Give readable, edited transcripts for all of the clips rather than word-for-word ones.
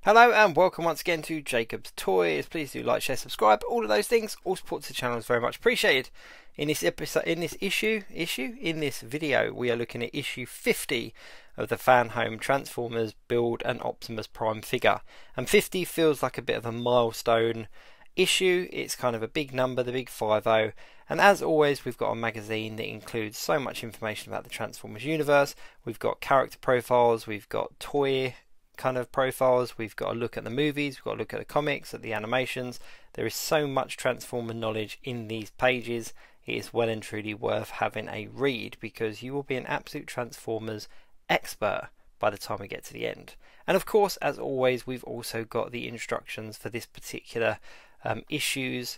Hello and welcome once again to Jacob's Toys. Please do like, share, subscribe, all of those things. All support to the channel is very much appreciated. In this video, we are looking at issue 50 of the Fan Home Transformers Build an Optimus Prime figure. And 50 feels like a bit of a milestone issue. It's kind of a big number, the big 50. And as always, we've got a magazine that includes so much information about the Transformers universe. We've got character profiles, we've got toy kind of profiles, we've got a look at the movies, we've got a look at the comics, at the animations. There is so much Transformer knowledge in these pages. It is well and truly worth having a read because you will be an absolute Transformers expert by the time we get to the end. And of course, as always, we've also got the instructions for this particular issue's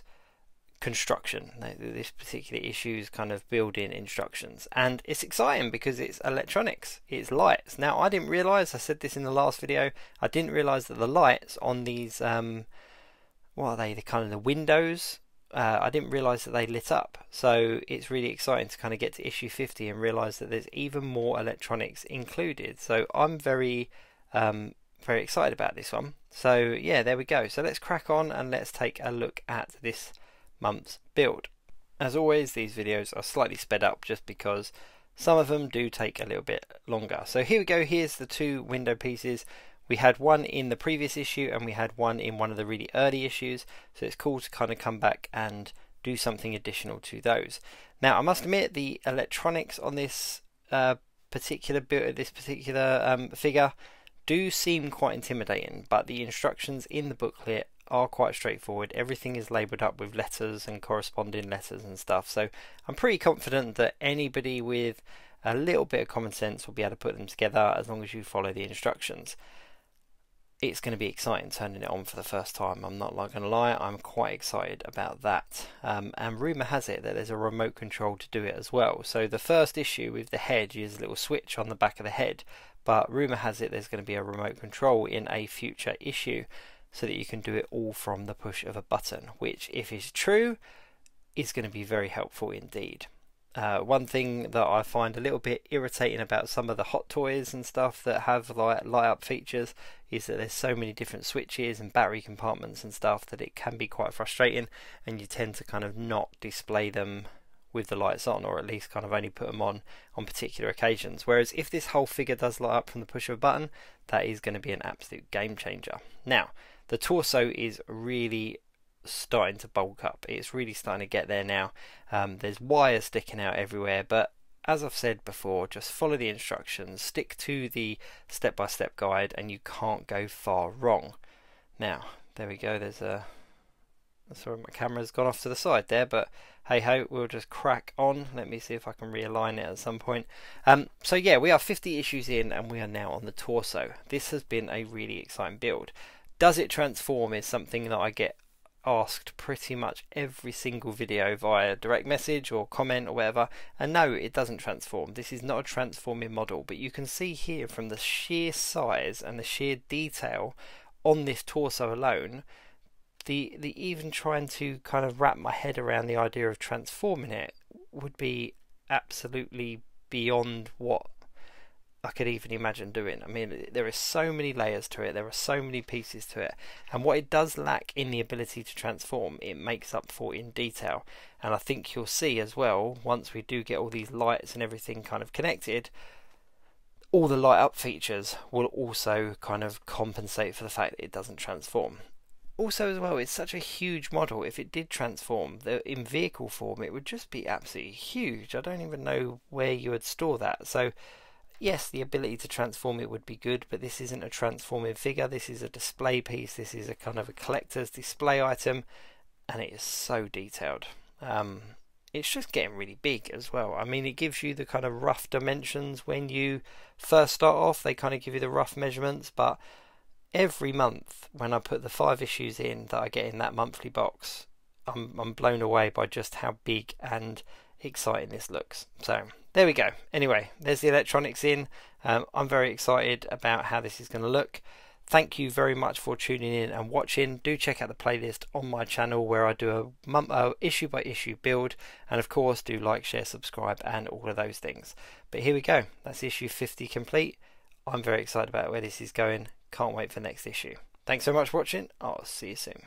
construction, this particular issue's kind of build-in instructions. And it's exciting because it's electronics, it's lights. Now I didn't realise, I said this in the last video, I didn't realise that the lights on these what are they, the kind of the windows, I didn't realise that they lit up. So it's really exciting to kind of get to issue 50 and realise that there's even more electronics included. So I'm very excited about this one. So yeah, there we go. So let's crack on and let's take a look at this month's build. As always, these videos are slightly sped up just because some of them do take a little bit longer. So here we go, here's the two window pieces. We had one in the previous issue and we had one in one of the really early issues, so it's cool to kind of come back and do something additional to those. Now I must admit the electronics on this particular figure do seem quite intimidating, but the instructions in the booklet are quite straightforward. Everything is labelled up with letters and corresponding letters and stuff, so I'm pretty confident that anybody with a little bit of common sense will be able to put them together as long as you follow the instructions. It's going to be exciting turning it on for the first time, I'm not going to lie, I'm quite excited about that. And rumour has it that there's a remote control to do it as well. So the first issue with the head, you use a little switch on the back of the head, but rumour has it there's going to be a remote control in a future issue so that you can do it all from the push of a button, which if it's true is going to be very helpful indeed. One thing that I find a little bit irritating about some of the Hot Toys and stuff that have light up features is that there's so many different switches and battery compartments and stuff that it can be quite frustrating, and you tend to kind of not display them with the lights on, or at least kind of only put them on particular occasions. Whereas if this whole figure does light up from the push of a button, that is going to be an absolute game changer. Now the torso is really starting to bulk up, it's really starting to get there now. There's wires sticking out everywhere, but as I've said before, just follow the instructions, stick to the step-by-step guide and you can't go far wrong. Now there we go, there's a, sorry my camera's gone off to the side there, but hey ho, we'll just crack on. Let me see if I can realign it at some point. So yeah, we are 50 issues in and we are now on the torso. This has been a really exciting build. Does it transform is something that I get asked pretty much every single video via direct message or comment or whatever, and no, it doesn't transform. This is not a transforming model, but you can see here from the sheer size and the sheer detail on this torso alone, the even trying to kind of wrap my head around the idea of transforming it would be absolutely beyond what I could even imagine doing. I mean, there are so many layers to it, there are so many pieces to it, and what it does lack in the ability to transform, it makes up for in detail. And I think you'll see as well, once we do get all these lights and everything kind of connected, all the light up features will also kind of compensate for the fact that it doesn't transform. Also as well, it's such a huge model. If it did transform in vehicle form, it would just be absolutely huge. I don't even know where you would store that. So yes, the ability to transform it would be good, but this isn't a transforming figure, this is a display piece, this is a kind of a collector's display item, and it is so detailed. It's just getting really big as well. I mean, it gives you the kind of rough dimensions when you first start off, they kind of give you the rough measurements, but every month when I put the 5 issues in that I get in that monthly box, I'm blown away by just how big and exciting this looks. So there we go. Anyway, there's the electronics in. I'm very excited about how this is going to look. Thank you very much for tuning in and watching. Do check out the playlist on my channel where I do a issue by issue build, and of course do like, share, subscribe and all of those things. But here we go, that's issue 50 complete. I'm very excited about where this is going. Can't wait for next issue. Thanks so much for watching. I'll see you soon.